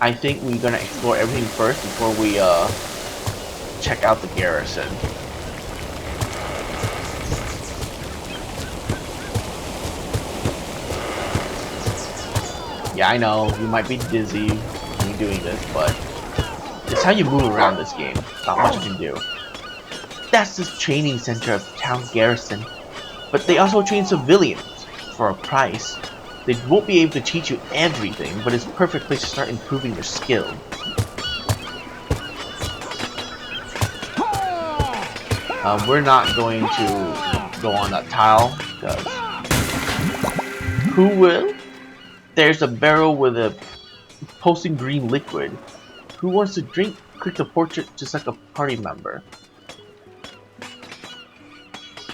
I think we're gonna explore everything first before we check out the garrison. Yeah, I know, you might be dizzy when you're doing this, but it's how you move around this game. Not much you can do. That's the training center of the town garrison. But they also train civilians for a price. They won't be able to teach you everything, but it's a perfect place to start improving your skill. We're not going to go on that tile, because who will? There's a barrel with a pulsing green liquid. Who wants to drink? Click the portrait to select a party member.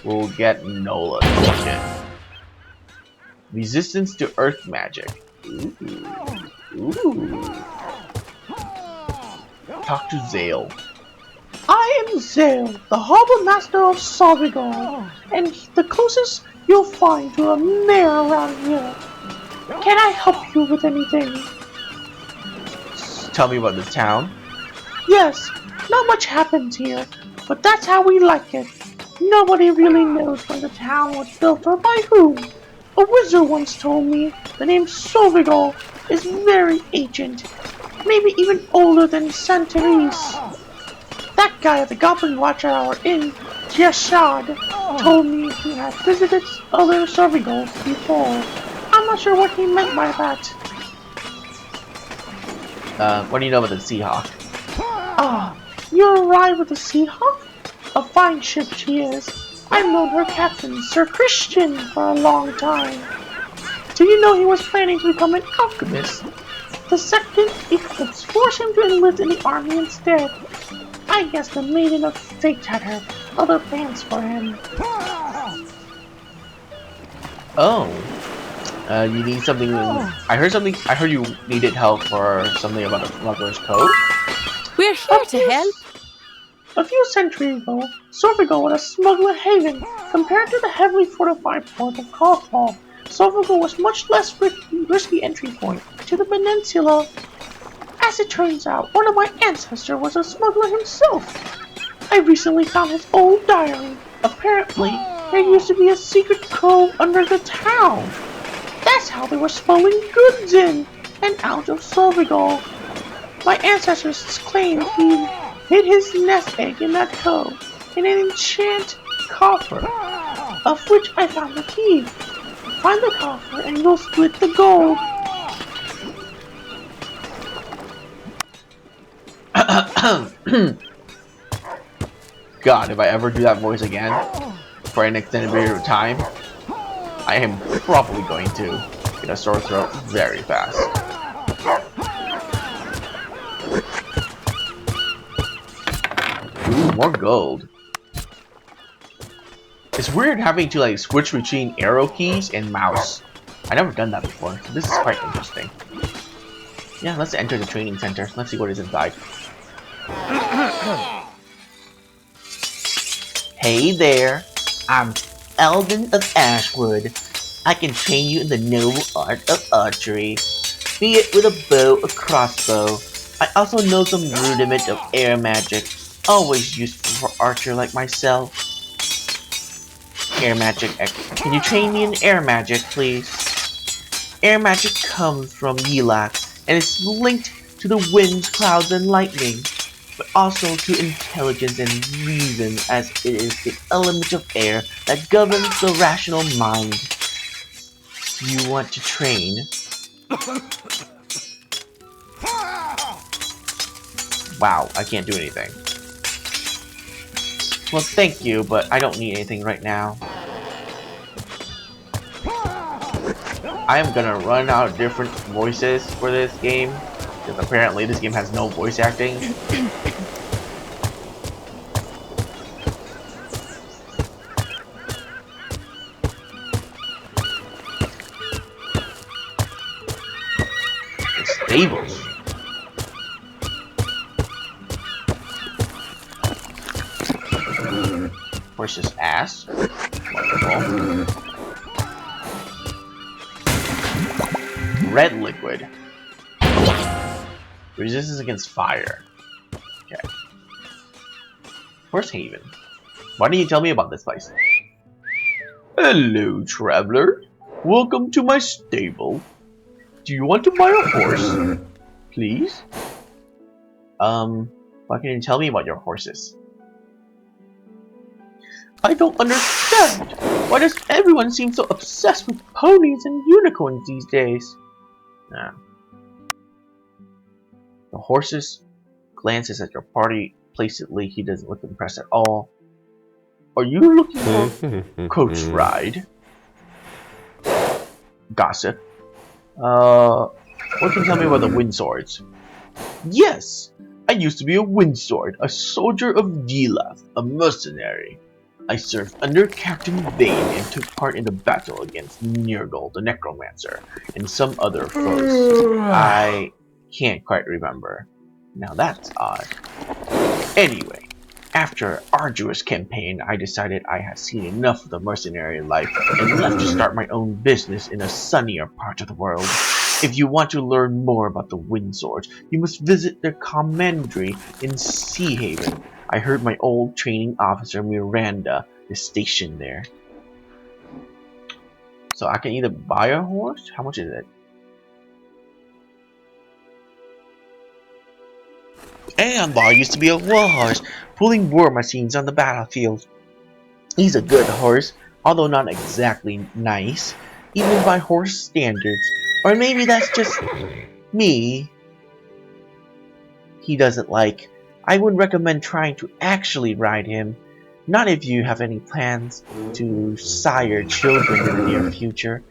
We'll get Nola to drink it. Resistance to earth magic. Ooh. Talk to Zale. I am Zale, the Harbor Master of Sarvigal, and the closest you'll find to a mayor around here. Can I help you with anything? Tell me about the town. Yes, not much happens here, but that's how we like it. Nobody really knows when the town was built or by whom. A wizard once told me the name Sarvigal is very ancient, maybe even older than Santeris. That guy at the Goblin Watchtower Inn, Jeshad, told me he had visited other Sarvigals before. I'm not sure what he meant by that. What do you know about the Seahawk? Ah, you arrived with the Seahawk? A fine ship she is. I've known her captain, Sir Christian, for a long time. Do you know he was planning to become an alchemist? The second eclipse forced him to enlist in the army instead. I guess the Maiden of Fate had her other plans for him. Oh. You need something. I heard you needed help for something about the smuggler's code. We're here to help. A few centuries ago, Sarvigal was a smuggler haven. Compared to the heavily fortified port of Carthage, Sarvigal was much less risky entry point to the peninsula. As it turns out, one of my ancestors was a smuggler himself. I recently found his old diary. Apparently, there used to be a secret cove under the town. That's how they were smuggling goods in and out of Sarvigal. My ancestors claimed he hid his nest egg in that cove in an enchanted coffer, of which I found the key. Find the coffer and you'll split the gold. God, if I ever do that voice again for an extended period of time, I am probably going to get a sore throat very fast. Ooh, more gold. It's weird having to like switch between arrow keys and mouse. I've never done that before, so this is quite interesting. Yeah, let's enter the training center. Let's see what is inside. Hey there, I'm Elven of Ashwood. I can train you in the noble art of archery, be it with a bow or crossbow. I also know some rudiment of air magic, always useful for archer like myself. Air magic. Can you train me in air magic, please? Air magic comes from Yilak, and is linked to the winds, clouds, and lightning, but also to intelligence and reason, as it is the element of air that governs the rational mind. You want to train? Wow, I can't do anything. Well, thank you, but I don't need anything right now. I am gonna run out different voices for this game, because apparently this game has no voice acting. Staves. Horse's ass. Wonderful. Red liquid. Resistance against fire. Okay. Horse Haven. Why don't you tell me about this place? Hello, traveler. Welcome to my stable. Do you want to buy a horse? Please? Why can you tell me about your horses? I don't understand. Why does everyone seem so obsessed with ponies and unicorns these days? Nah. The horses glances at your party placidly. He doesn't look impressed at all. Are you looking for coach ride? Gossip. What can you tell me about the wind swords? Yes, I used to be a wind sword, a soldier of Gilaf, a mercenary. I served under Captain Vane and took part in the battle against Nurgle the Necromancer and some other foes. I can't quite remember. Now that's odd. Anyway, after an arduous campaign, I decided I had seen enough of the mercenary life and left to start my own business in a sunnier part of the world. If you want to learn more about the wind swords, you must visit their commandery in Sea Haven. I heard my old training officer Miranda is stationed there. So I can either buy a horse? How much is it? Ambar used to be a war horse, pulling war machines on the battlefield. He's a good horse, although not exactly nice, even by horse standards. Or maybe that's just me. He doesn't like. I would recommend trying to actually ride him. Not if you have any plans to sire children in the near future.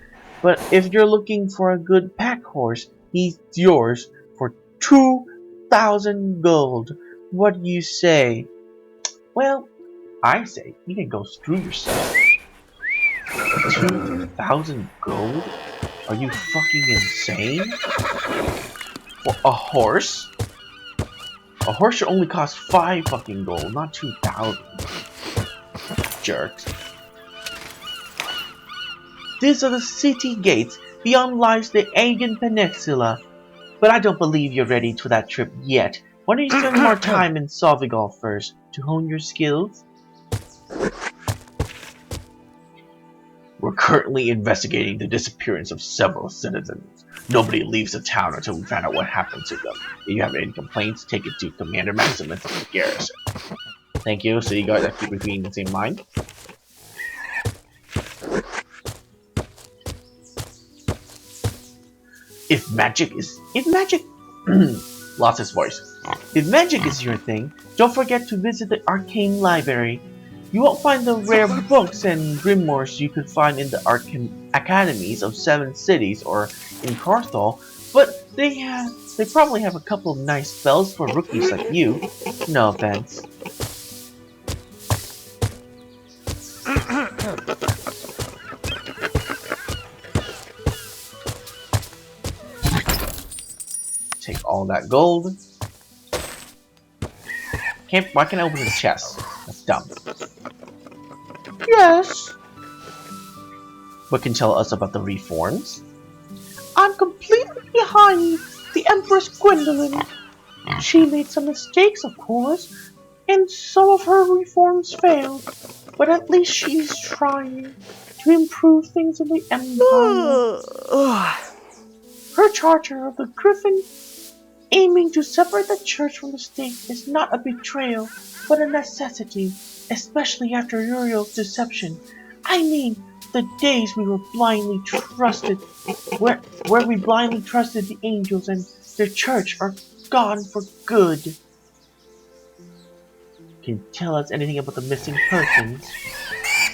But if you're looking for a good pack horse, he's yours for 2,000 gold. What do you say? Well, I say you can go screw yourself. 2,000 gold? Are you fucking insane? For a horse? A horse should only cost 5 fucking gold, not 2,000. Jerks. These are the city gates. Beyond lies the Aegean Peninsula. But I don't believe you're ready for that trip yet. Why don't you spend more time in Solvigal first, to hone your skills? We're currently investigating the disappearance of several citizens. Nobody leaves the town until we find out what happened to them. If you have any complaints, take it to Commander Maximus of the garrison. Thank you, so you guys are keeping me in the same mind. If magic lost his voice. If magic is your thing, don't forget to visit the Arcane Library. You won't find the rare books and grimoires you could find in the Arcane Academies of 7 cities or in Carthol, but they probably have a couple of nice spells for rookies like you. No offense. Take all that gold. Why can't I open the chest? That's dumb. Yes? What can you tell us about the reforms? I'm completely behind the Empress Gwendolyn. She made some mistakes, of course, and some of her reforms failed. But at least she's trying to improve things in the Empire. Her charter of the Griffin, aiming to separate the church from the state, is not a betrayal, but a necessity, especially after Uriel's deception. I mean, the days we were blindly trusted, where we blindly trusted the angels and their church are gone for good. Can you tell us anything about the missing persons?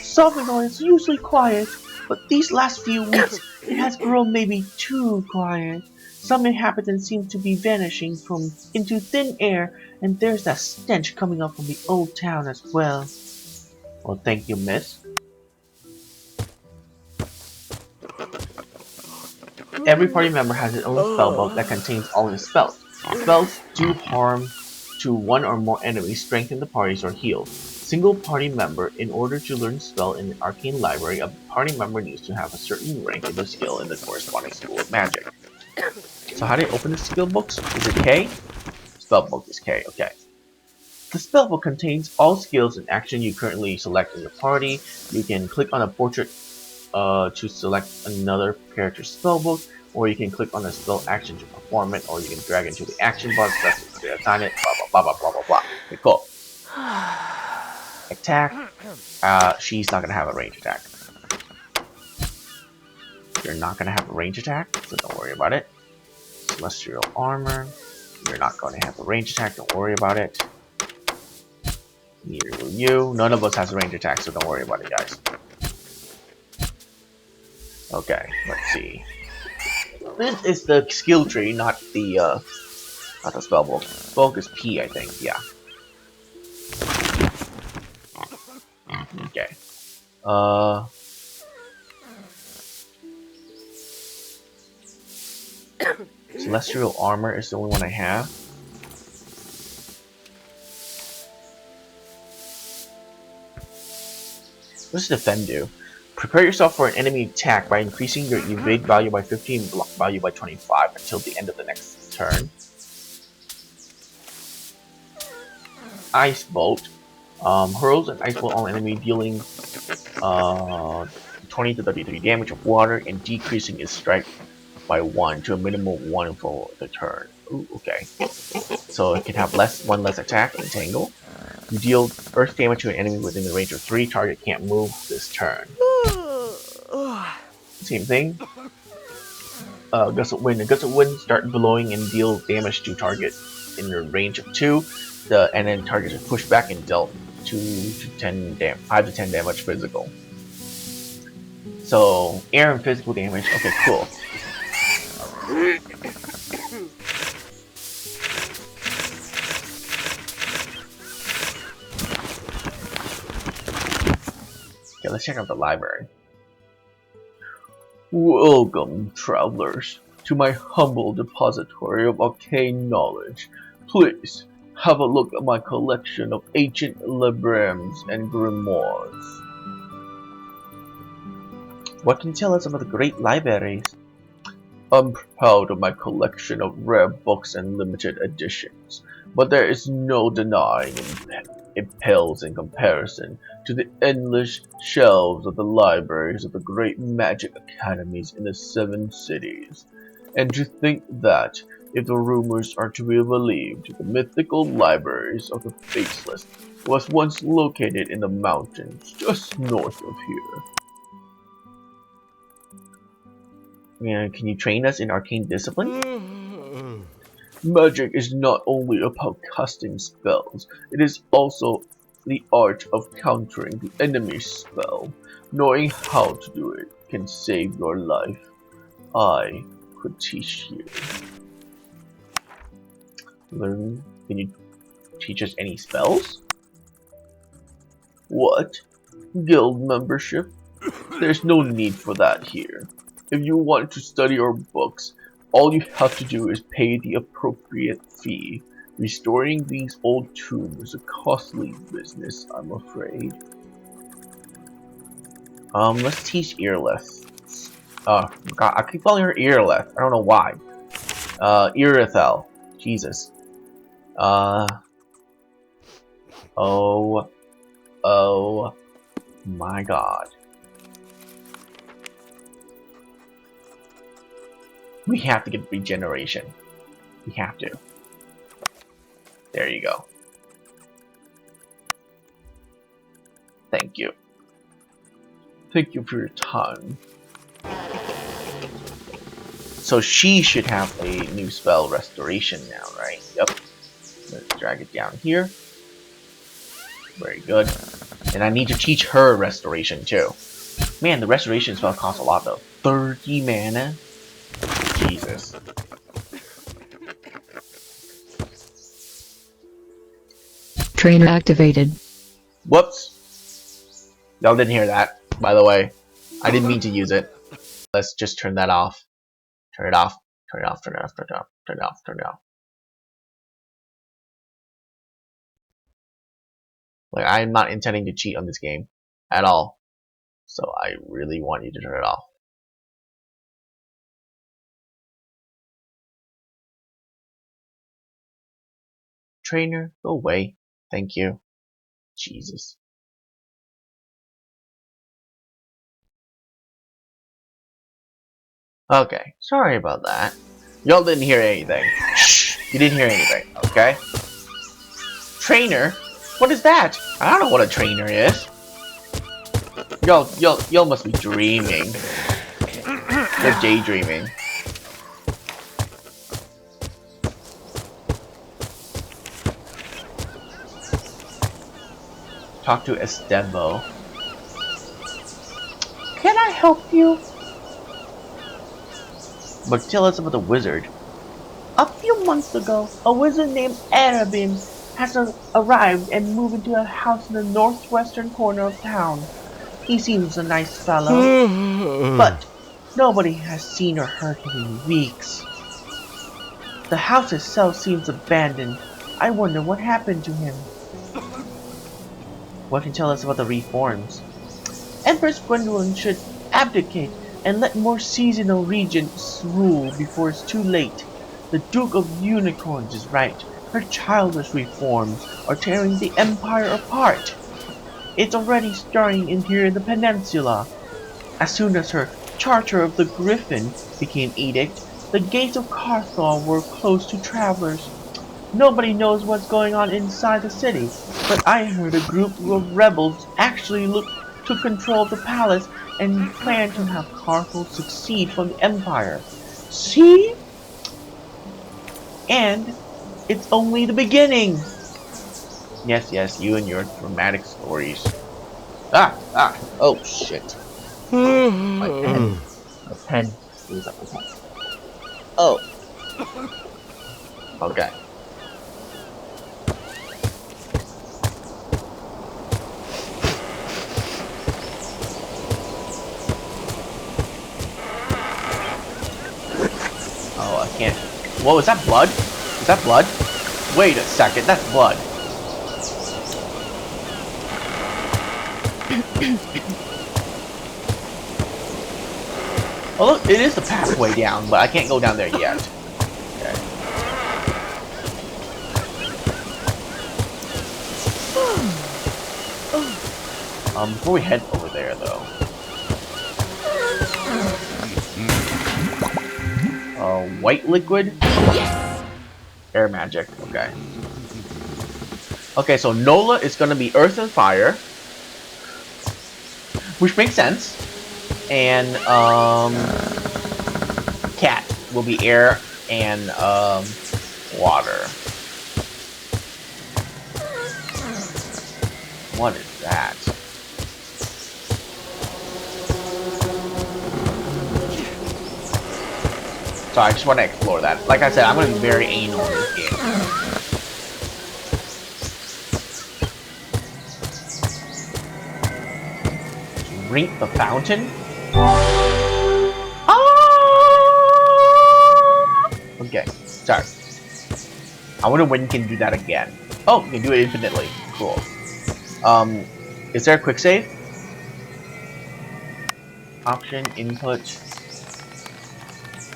Salvador is usually quiet, but these last few weeks it has grown maybe too quiet. Some inhabitants seem to be vanishing into thin air, and there's that stench coming up from the old town as well. Well, thank you, miss. Every party member has its own spellbook that contains all his spells. Spells do harm to one or more enemies, strengthen the parties, or heal. Single party member, in order to learn spell in the Arcane Library, a party member needs to have a certain rank in the skill in the corresponding school of magic. So how do you open the skill books? Is it K? Spell book is K, okay. The spellbook contains all skills and action you currently select in your party. You can click on a portrait to select another character's spellbook, or you can click on the spell action to perform it, or you can drag into the action bar to assign it, blah blah blah blah blah blah blah. Okay, cool. Attack. She's not gonna have a range attack. You're not gonna have a range attack, so don't worry about it. Celestial armor. You're not gonna have a range attack, don't worry about it. Neither will you. None of us has a range attack, so don't worry about it, guys. Okay, let's see. This is the skill tree, not the spellbook. Spellbook is P, I think. Yeah. Okay. Celestial armor is the only one I have. What does defend do? Prepare yourself for an enemy attack by increasing your evade value by 15 and block value by 25 until the end of the next turn. Ice Bolt. Hurls an ice bolt on an enemy, dealing 20 to 33 damage of water and decreasing its strike by 1 to a minimum of 1 for the turn. Ooh, okay. So it can have one less attack and tangle. You deal earth damage to an enemy within the range of 3. Target can't move this turn. Same thing. Gust of wind. A gust of wind start blowing and deal damage to target in the range of 2. And then targets are pushed back and dealt 5 to 10 damage physical. So air and physical damage. Okay, cool. Okay, let's check out the library. Welcome, travelers, to my humble depository of arcane knowledge. Please have a look at my collection of ancient librams and grimoires. What can you tell us about the great libraries? I'm proud of my collection of rare books and limited editions, but there is no denying it pales in comparison to the endless shelves of the libraries of the great magic academies in the 7 cities. And to think that, if the rumors are to be believed, the mythical libraries of the Faceless was once located in the mountains just north of here. Yeah, can you train us in arcane discipline? Magic is not only about casting spells, it is also the art of countering the enemy's spell. Knowing how to do it can save your life. I could teach you. Can you teach us any spells? What? Guild membership? There's no need for that here. If you want to study our books, all you have to do is pay the appropriate fee. Restoring these old tombs is a costly business, I'm afraid. Let's teach Earleth. God, I keep calling her Earleth. I don't know why. Irithel. Jesus. Oh my god. We have to get regeneration. We have to. There you go. Thank you. Thank you for your time. So she should have a new spell, Restoration, now, right? Yep. Let's drag it down here. Very good. And I need to teach her Restoration, too. Man, the Restoration spell costs a lot, though. 30 mana? Jesus. Trainer activated. Whoops. Y'all didn't hear that, by the way. I didn't mean to use it. Let's just turn that off. Turn it off. Turn it off. Turn it off. Turn it off. Turn it off. Turn it off. Like, I'm not intending to cheat on this game at all. So I really want you to turn it off. Trainer, go away. Thank you. Jesus. Okay, sorry about that. Y'all didn't hear anything. Shh! You didn't hear anything, okay? Trainer? What is that? I don't know what a trainer is. Y'all must be dreaming. You're daydreaming. Talk to Estevo. Can I help you? But tell us about the wizard. A few months ago, a wizard named Arabin has arrived and moved into a house in the northwestern corner of town. He seems a nice fellow, but nobody has seen or heard him in weeks. The house itself seems abandoned. I wonder what happened to him. What can you tell us about the reforms? Empress Gwendolyn should abdicate and let more seasonal regents rule before it's too late. The Duke of Unicorns is right. Her childish reforms are tearing the Empire apart. It's already starting in here in the peninsula. As soon as her Charter of the Griffin became edict, the gates of Carthol were closed to travelers. Nobody knows what's going on inside the city, but I heard a group of rebels actually took control of the palace and plan to have Carthol succeed from the Empire. See? And it's only the beginning. Yes, you and your dramatic stories. Oh shit. My pen. My pen. Where's up my pen? Oh. Okay. Oh, I can't. Whoa, is that blood? Is that blood? Wait a second, that's blood. Oh look, it is the pathway down, but I can't go down there yet. Okay. Before we head over there though. White liquid? Yes! Air magic, okay. Okay, so Nola is gonna be earth and fire. Which makes sense. And Cat will be air and water. What is that? So I just want to explore that. Like I said, I'm going to be very anal in this game. Drink the fountain? Okay, sorry. I wonder when you can do that again. Oh, you can do it infinitely. Cool. Is there a quick save? Option, input.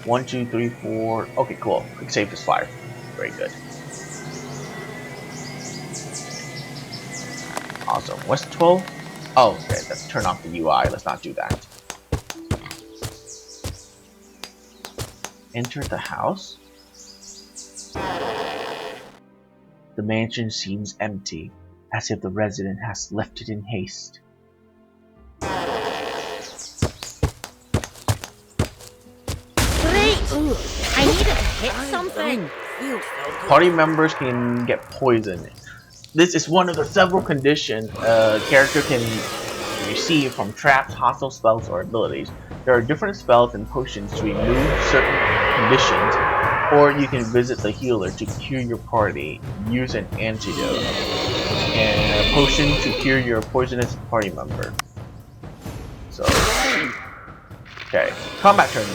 1, 2, 3, 4. Okay, cool. Quick save is 5. Very good. Awesome. What's 12? Oh, okay. Let's turn off the UI. Let's not do that. Enter the house. The mansion seems empty, as if the resident has left it in haste. I needed to hit something. Party members can get poisoned. This is one of the several conditions a character can receive from traps, hostile spells, or abilities. There are different spells and potions to remove certain conditions, or you can visit the healer to cure your party. Use an antidote and a potion to cure your poisonous party member. So, okay, combat turn.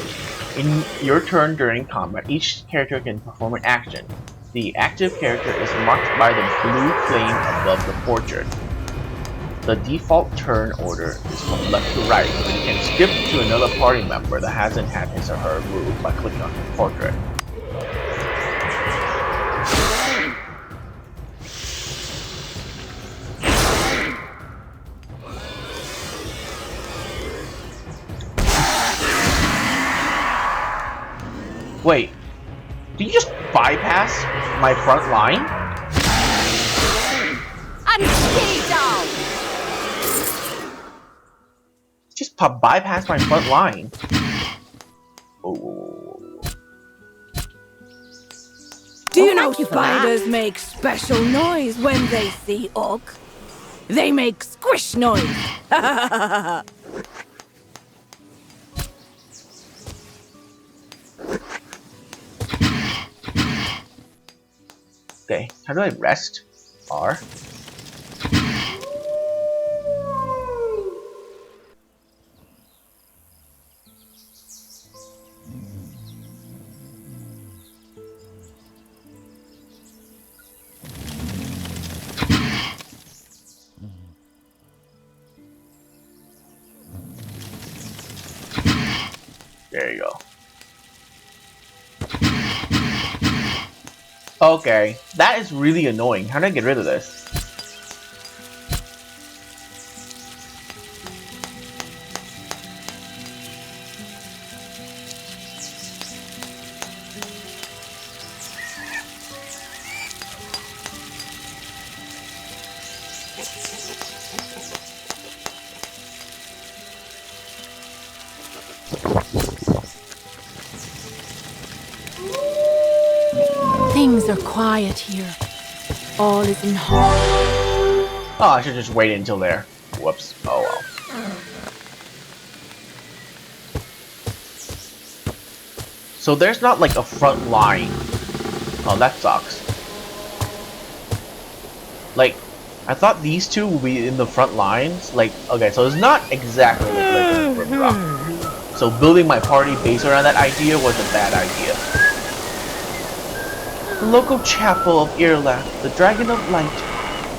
In your turn during combat, each character can perform an action. The active character is marked by the blue flame above the portrait. The default turn order is from left to right, but you can skip to another party member that hasn't had his or her move by clicking on the portrait. Wait, did you just bypass my front line? And stay down! Just bypass my front line. Oh. Do you know thank you for that. spiders make special noise when they see Orc? They make squish noise. Okay, how do I rest? R. There you go. Okay, that is really annoying. How do I get rid of this? Things are quiet here. All is in harmony. Oh, I should just wait until there. Whoops. Oh well. So there's not like a front line. Oh, that sucks. Like, I thought these two would be in the front lines. Like, okay, so it's not exactly like Grimrock. So building my party based around that idea was a bad idea. The local chapel of Irla, the Dragon of Light.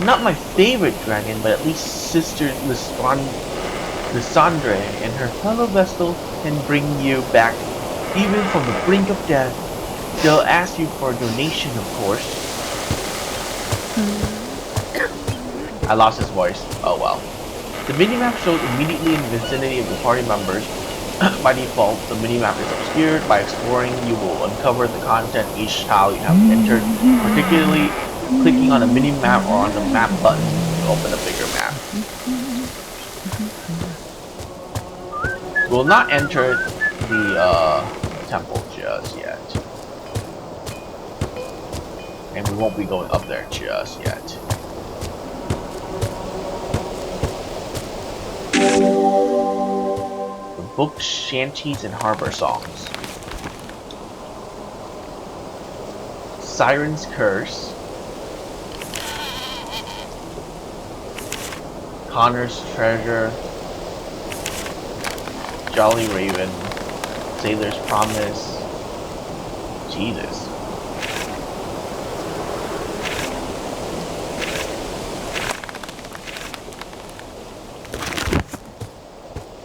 Not my favorite dragon, but at least Sister Lysandre and her fellow vessel can bring you back, even from the brink of death. They'll ask you for a donation, of course. I lost his voice. Oh well. The minimap shows immediately in the vicinity of the party members. By default, the minimap is obscured. By exploring, you will uncover the content each tile you have entered, particularly clicking on a minimap or on the map button to open a bigger map. We will not enter the temple just yet. And we won't be going up there just yet. Book shanties and harbor songs. Siren's Curse. Connor's Treasure. Jolly Raven. Sailor's Promise. Jesus.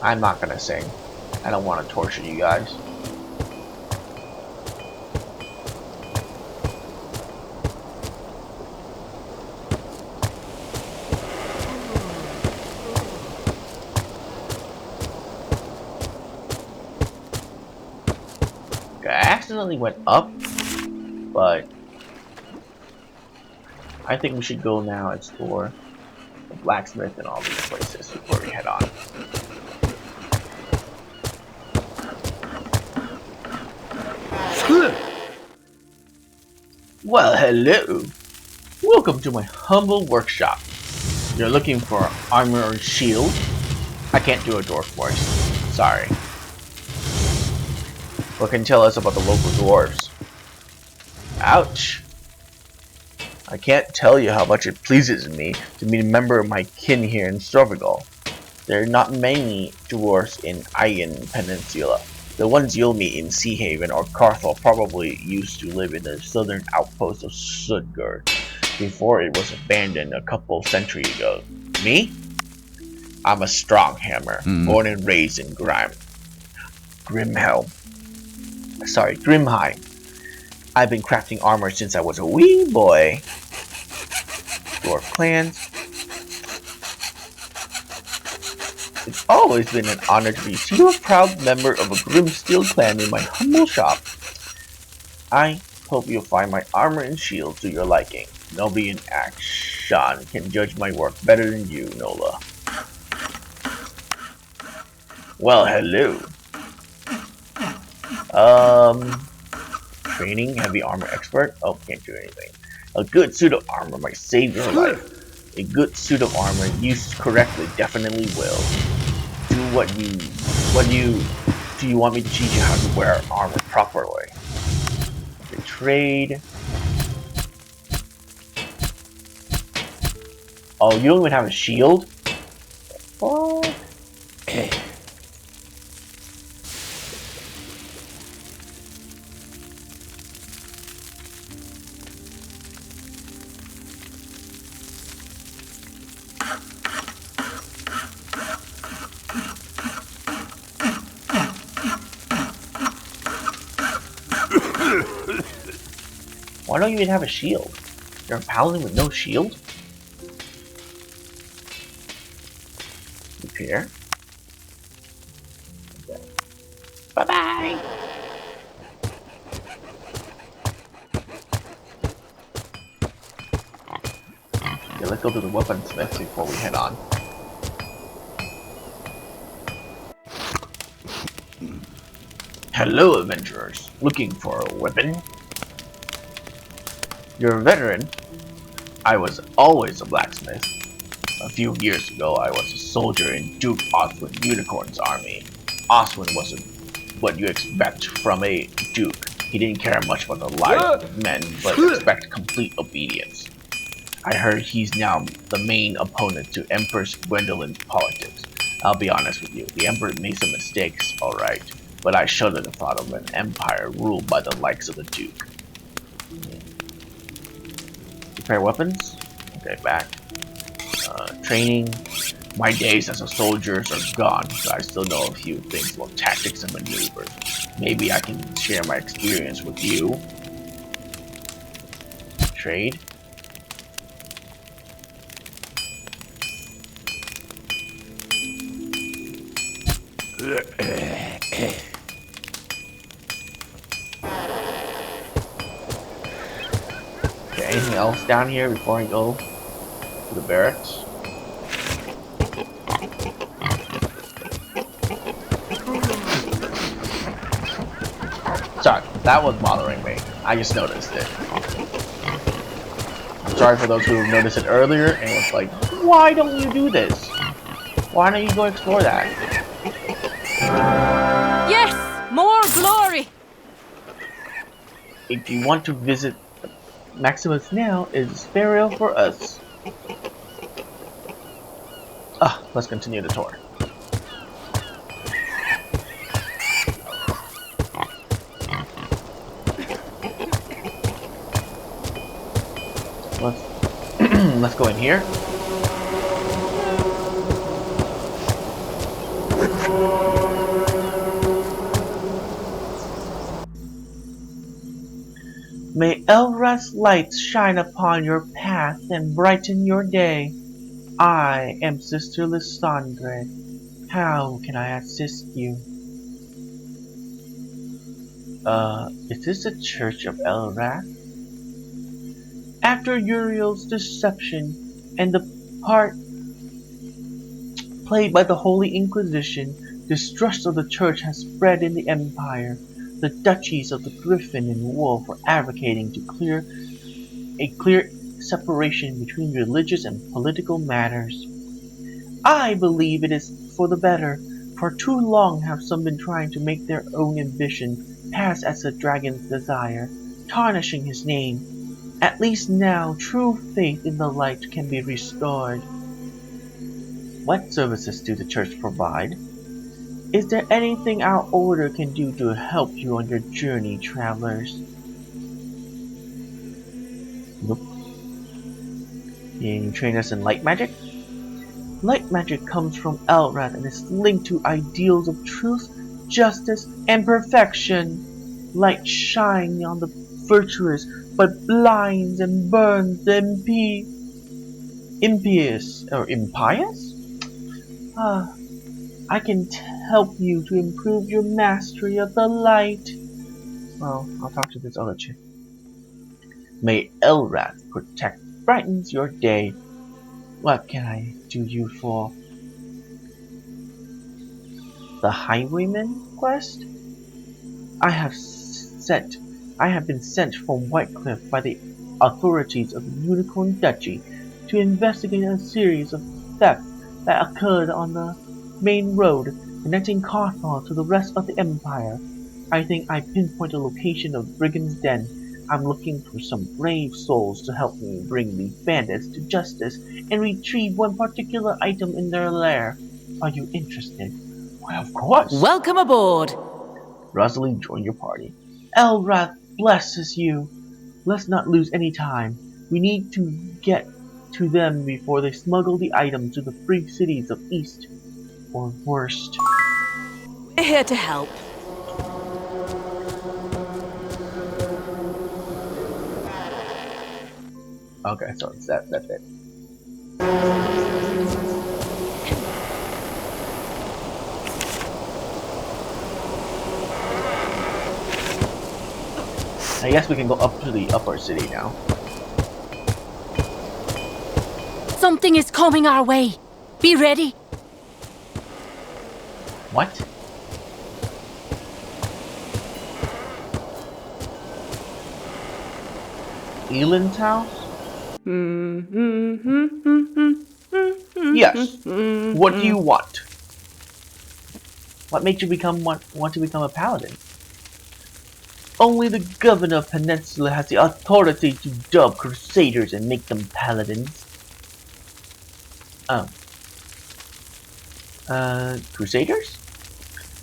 I'm not gonna sing. I don't want to torture you guys. Okay, I accidentally went up, but I think we should go now explore the blacksmith and all these places before we head on. Well, hello. Welcome to my humble workshop. You're looking for armor or shield? I can't do a dwarf voice. Sorry. What can you tell us about the local dwarves? Ouch. I can't tell you how much it pleases me to meet a member of my kin here in Storvigal. There are not many dwarves in Ayan Peninsula. The ones you'll meet in Sea Haven or Carthel probably used to live in the southern outpost of Sudgard before it was abandoned a couple centuries ago. Me? I'm a Stronghammer, born and raised in Grimheim. I've been crafting armor since I was a wee boy. Dwarf clans. It's always been an honor to be a proud member of a Grimsteel clan in my humble shop. I hope you'll find my armor and shield to your liking. Nobody in Axe+Shield can judge my work better than you, Nola. Well, hello. Training, heavy armor expert? Oh, can't do anything. A good suit of armor might save your life. A good suit of armor used correctly definitely will. Do you want me to teach you how to wear armor properly? Okay, trade. Oh, you don't even have a shield? What? Why don't you even have a shield? You're a paladin with no shield? Repair. Okay. Bye-bye! Okay, let's go to the weaponsmith before we head on. Hello, adventurers. Looking for a weapon? You're a veteran? I was always a blacksmith. A few years ago, I was a soldier in Duke Oswin Unicorn's army. Oswin wasn't what you expect from a duke. He didn't care much about the lives of men, but expect complete obedience. I heard he's now the main opponent to Empress Gwendolyn's politics. I'll be honest with you, the Emperor made some mistakes, alright, but I shudder the thought of an empire ruled by the likes of the Duke. Repair weapons? Okay, back. Training. My days as a soldier are gone, but I still know a few things about tactics and maneuvers. Maybe I can share my experience with you. Trade. Okay, anything else down here before I go to the barracks? Sorry, that was bothering me. I just noticed it. I'm sorry for those who noticed it earlier and was like, why don't you do this? Why don't you go explore that? Yes, more glory. If you want to visit Maximus now, it's burial for us. Let's continue the tour. Let's go in here. May Elra's lights shine upon your path and brighten your day. I am Sister Lysandre. How can I assist you? Is this the Church of Elrath? After Uriel's deception and the part played by the Holy Inquisition, distrust of the Church has spread in the Empire. The duchies of the Griffin and Wolf are advocating a clear separation between religious and political matters. I believe it is for the better. For too long have some been trying to make their own ambition pass as a dragon's desire, tarnishing his name. At least now, true faith in the light can be restored. What services do the Church provide? Is there anything our order can do to help you on your journey, travelers? Nope. Can you train us in light magic? Light magic comes from Elrath and is linked to ideals of truth, justice, and perfection. Light shines on the virtuous, but blinds and burns the impious. I can help you to improve your mastery of the light. Well, I'll talk to this other chick. May Elrath protect brightens your day. What can I do you for? The Highwayman quest? I have been sent from Whitecliff by the authorities of the Unicorn Duchy to investigate a series of thefts that occurred on the main road connecting Carthage to the rest of the Empire. I think I pinpoint a location of Brigand's Den. I'm looking for some brave souls to help me bring the bandits to justice and retrieve one particular item in their lair. Are you interested? Why, of course! Welcome aboard. Rosalie, join your party. Elrath blesses you. Let's not lose any time. We need to get to them before they smuggle the item to the free cities of East. Or worst. We're here to help. Okay, so it's that's it. I guess we can go up to the upper city now. Something is coming our way. Be ready. What? Elin's house? Yes. What do you want? What made you want to become a paladin? Only the governor of Peninsula has the authority to dub crusaders and make them paladins. Crusaders?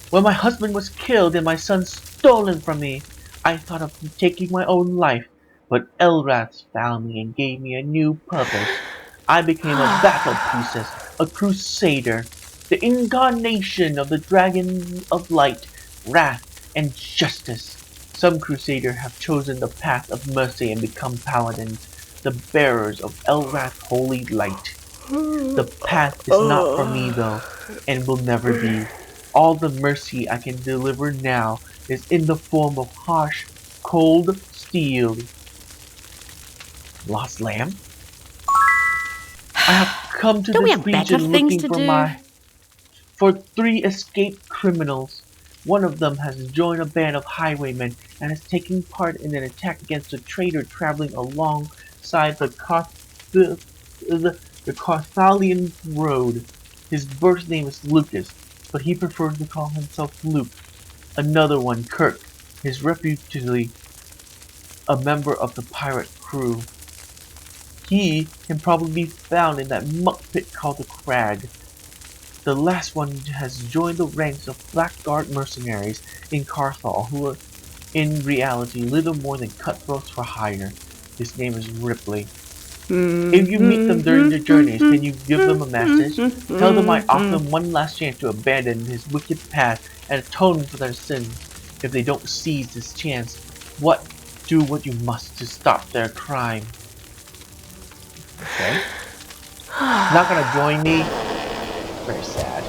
When my husband was killed and my son stolen from me, I thought of taking my own life, but Elrath found me and gave me a new purpose. I became a battle priestess, a crusader, the incarnation of the dragon of light, wrath, and justice. Some crusaders have chosen the path of mercy and become paladins, the bearers of Elrath's holy light. The path is not for me though, and will never be. All the mercy I can deliver now is in the form of harsh, cold steel. Lost lamb? I have come to this region looking for 3 escaped criminals. One of them has joined a band of highwaymen and is taking part in an attack against a trader traveling alongside the Carthalian road. His birth name is Lucas, but he prefers to call himself Luke. Another one, Kirk, is reputedly a member of the pirate crew. He can probably be found in that muck pit called the Crag. The last one has joined the ranks of Blackguard mercenaries in Carthal, who are in reality little more than cutthroats for hire. His name is Ripley. If you meet them during their journeys, can you give them a message? Tell them I offer them one last chance to abandon his wicked path and atone for their sins. If they don't seize this chance, do what you must to stop their crime. Okay. Not gonna join me? Very sad.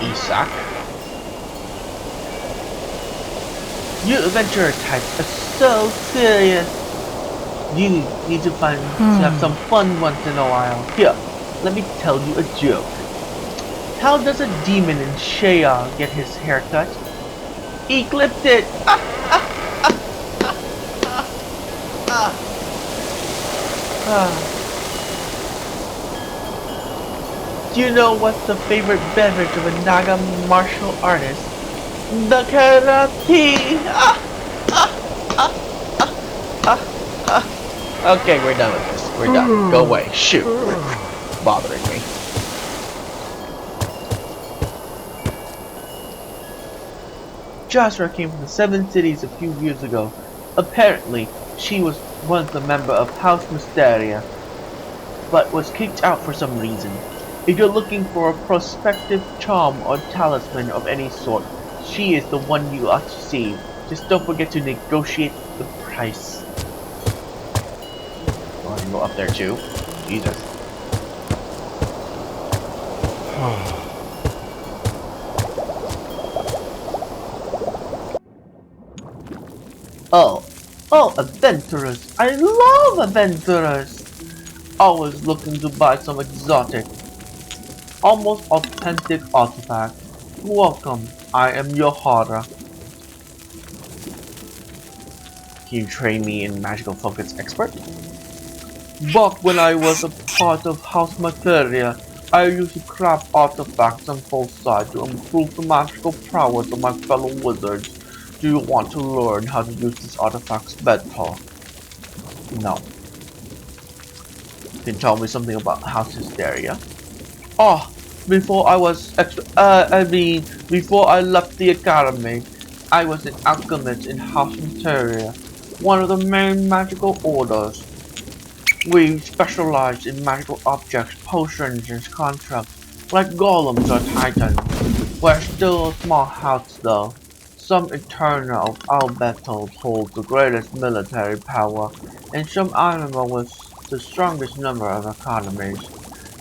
Isak. You adventurer types are so serious. You need to have some fun once in a while. Here, let me tell you a joke. How does a demon in Shea get his haircut? He clipped it! Do you know what's the favorite beverage of a Naga martial artist? The karate! Okay, we're done with this. We're done. Go away. Shoot. Bothering me. Joshua came from the 7 cities a few years ago. Apparently, she was once a member of House Mysteria, but was kicked out for some reason. If you're looking for a prospective charm or talisman of any sort, she is the one you ought to see. Just don't forget to negotiate the price. Well, I can go up there too. Jesus. Oh, adventurers! I love adventurers! Always looking to buy some exotic, almost authentic artifact. Welcome, I am your Hara. Can you train me in magical focus expert? Back when I was a part of House Materia, I used to craft artifacts on both sides to improve the magical prowess of my fellow wizards. Do you want to learn how to use these artifacts better? No. Can you tell me something about House Hysteria? Oh, before I was before I left the academy, I was an alchemist in House Materia, one of the main magical orders. We specialized in magical objects, potions, and constructs, like golems or titans. We're still a small house though. Some eternal of our battles hold the greatest military power, and some animal with the strongest number of economies.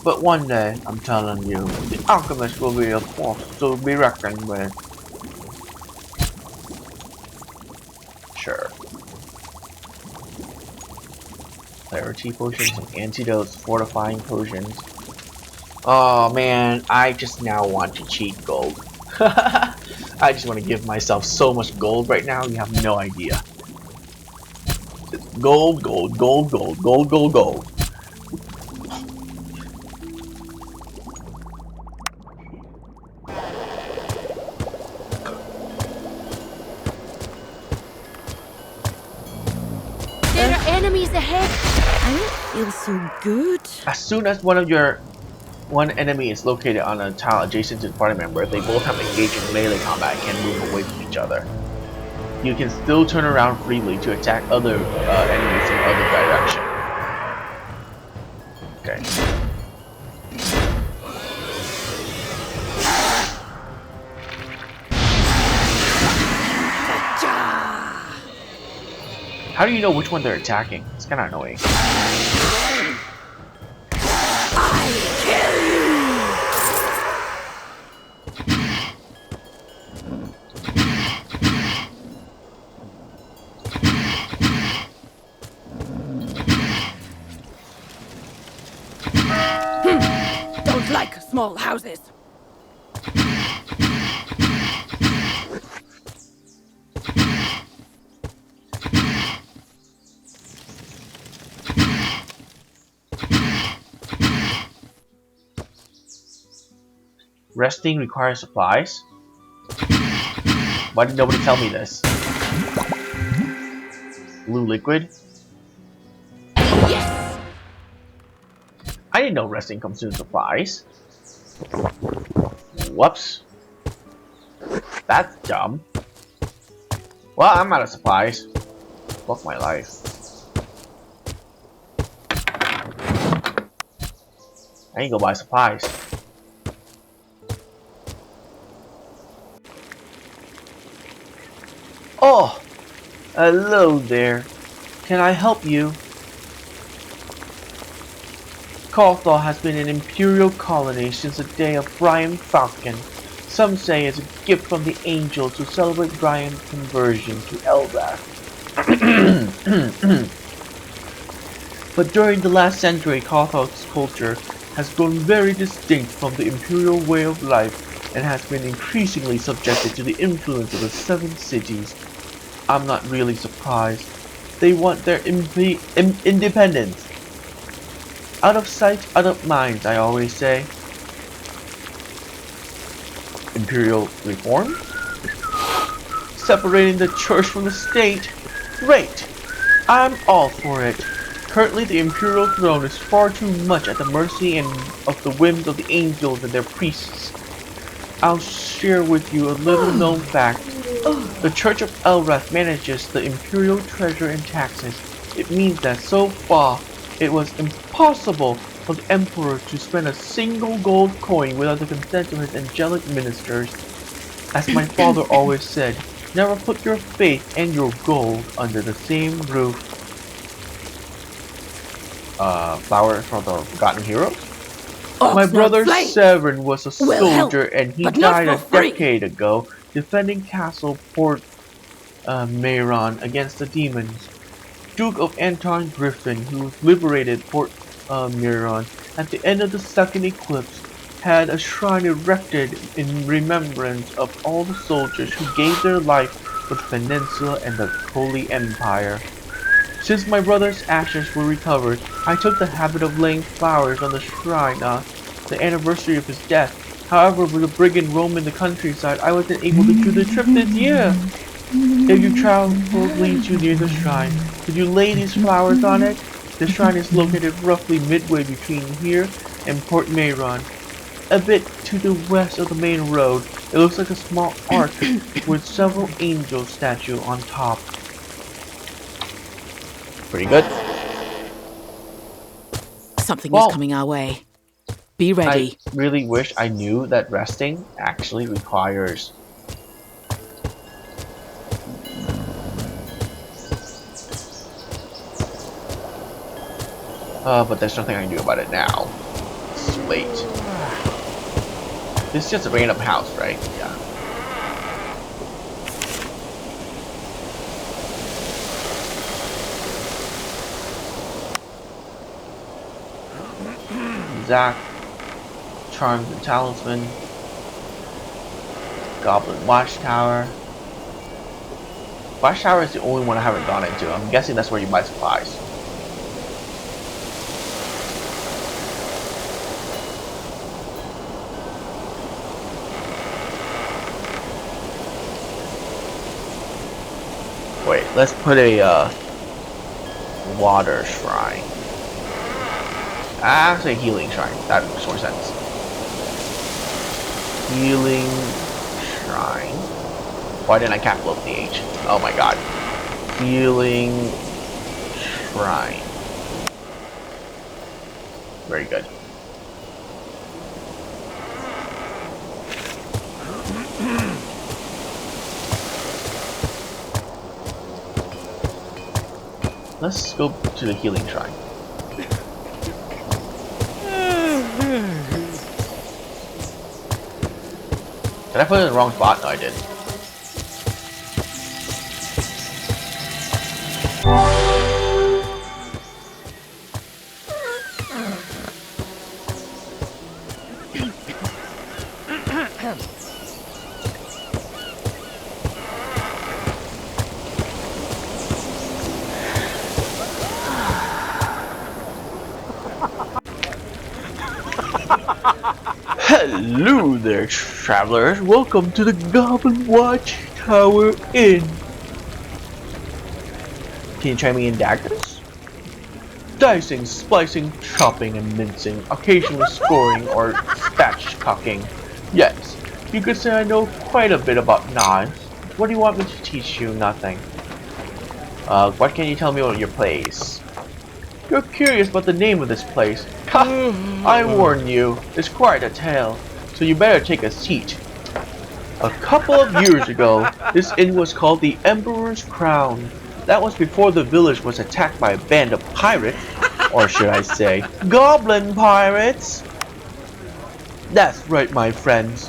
But one day, I'm telling you, the alchemist will be a force to be reckoned with. Sure. Clarity potions and antidotes, fortifying potions. Oh man, I just now want to cheat gold. I just want to give myself so much gold right now, you have no idea. Gold, gold, gold, gold, gold, gold, gold. There are enemies ahead! I don't feel so good. As soon as one enemy is located on a tile adjacent to the party member, they both have engaged in melee combat and can move away from each other. You can still turn around freely to attack other enemies in other direction. Okay. How do you know which one they're attacking? It's kind of annoying. Don't like small houses. Resting requires supplies? Why did nobody tell me this? Blue liquid? Yes! I didn't know resting comes with supplies. Whoops. That's dumb. Well, I'm out of supplies. Fuck my life. I need to go buy supplies. Oh! Hello there. Can I help you? Carthal has been an imperial colony since the day of Brian Falcon. Some say it's a gift from the angels to celebrate Brian's conversion to Elrath. But during the last century, Carthal's culture has grown very distinct from the imperial way of life and has been increasingly subjected to the influence of the seven cities. I'm not really surprised. They want their independence. Out of sight, out of mind, I always say. Imperial reform? Separating the church from the state? Great! I'm all for it. Currently, the imperial throne is far too much at the mercy and of the whims of the angels and their priests. I'll share with you a little known fact. The Church of Elrath manages the imperial treasure and taxes. It means that so far, it was impossible for the Emperor to spend a single gold coin without the consent of his angelic ministers. As my father always said, never put your faith and your gold under the same roof. flowers from the Forgotten Heroes? My Orcs not brother flame Severn was a will help, soldier and he but not died for a free. decade ago defending Castle Port Mayron against the demons. Duke of Anton Griffin, who liberated Port Mayron at the end of the Second Eclipse, had a shrine erected in remembrance of all the soldiers who gave their life for the peninsula and the Holy Empire. Since my brother's ashes were recovered, I took the habit of laying flowers on the shrine on the anniversary of his death. However, with a brigand roaming the countryside, I wasn't able to do the trip this year. If your travel leads you near the shrine, could you lay these flowers on it? The shrine is located roughly midway between here and Port Mayron, a bit to the west of the main road. It looks like a small arch with several angel statues on top. Pretty good. Something is Well, coming our way. Be I ready. really wish I knew that resting actually requires but there's nothing I can do about it now. It's too late. This is just a random house, right? Yeah. Zach, Charms and Talisman, Goblin Watchtower. Watchtower is the only one I haven't gone into. I'm guessing that's where you buy supplies. Wait, let's put a water shrine. Actually, a healing shrine. That makes more sense. Healing shrine. Why didn't I capital the H? Oh my god. Healing shrine. Very good. Let's go to the healing shrine. Did I put it in the wrong spot? No, I did. Hello there, travelers. Welcome to the Goblin Watchtower Inn. Can you try me in daggers? Dicing, splicing, chopping, and mincing, occasionally scoring or spatchcocking. Yes, you could say I know quite a bit about knives. What do you want me to teach you? Nothing. What can you tell me about your place? You're curious about the name of this place. Ha! I warn you, it's quite a tale, so you better take a seat. A couple of years ago, this inn was called the Emperor's Crown. That was before the village was attacked by a band of pirates, or should I say, goblin pirates. That's right, my friends.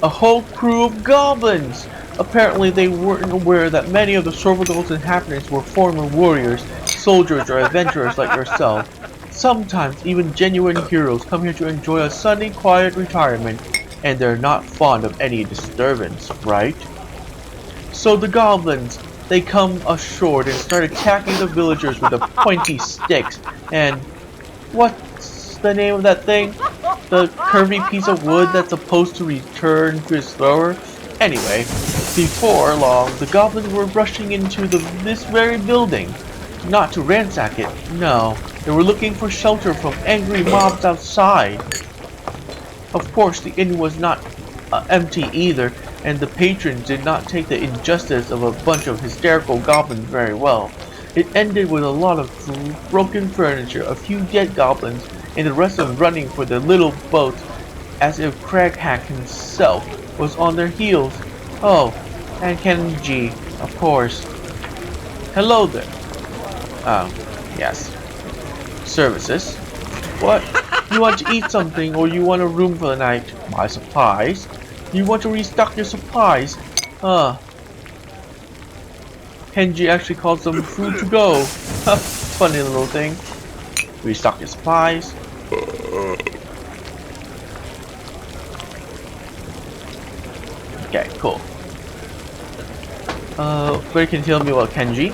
A whole crew of goblins. Apparently they weren't aware that many of the Sorvagol's inhabitants were former warriors, soldiers, or adventurers like yourself. Sometimes even genuine heroes come here to enjoy a sunny, quiet retirement, and they're not fond of any disturbance, right? So the goblins, they come ashore and start attacking the villagers with the pointy sticks, and what's the name of that thing? The curvy piece of wood that's supposed to return to its thrower? Anyway, before long, the goblins were rushing into this very building. Not to ransack it, no. They were looking for shelter from angry mobs outside. Of course, the inn was not empty either, and the patrons did not take the injustice of a bunch of hysterical goblins very well. It ended with a lot of broken furniture, a few dead goblins, and the rest of them running for their little boats as if Craghack himself was on their heels. Oh, and Kenji, of course. Hello there. Oh, yes. services. What? You want to eat something or you want a room for the night? My supplies? You want to restock your supplies? Kenji actually calls them food to go. Funny little thing. Restock your supplies. Okay, cool. But can you tell me about Kenji?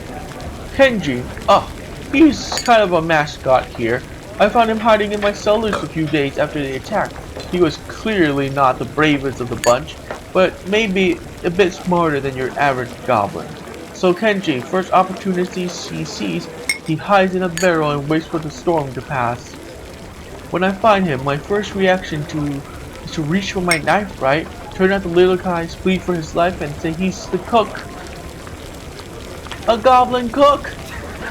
Kenji? Oh, he's kind of a mascot here. I found him hiding in my cellars a few days after the attack. He was clearly not the bravest of the bunch, but maybe a bit smarter than your average goblin. So Kenji, first opportunity he sees, he hides in a barrel and waits for the storm to pass. When I find him, my first reaction is to reach for my knife, right? Turn out the little guy's plead for his life and say he's the cook. A goblin cook!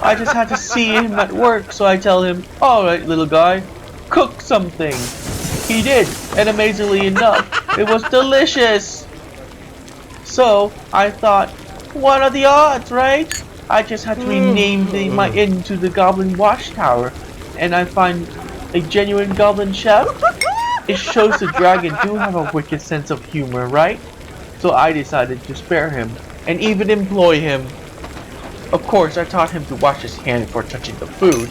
I just had to see him at work, so I tell him, alright little guy, cook something. He did, and amazingly enough, it was delicious! So, I thought, what are the odds, right? I just had to rename my inn to the Goblin Watchtower, and I find a genuine goblin chef. It shows the dragon do have a wicked sense of humor, right? So I decided to spare him, and even employ him. Of course, I taught him to wash his hands before touching the food,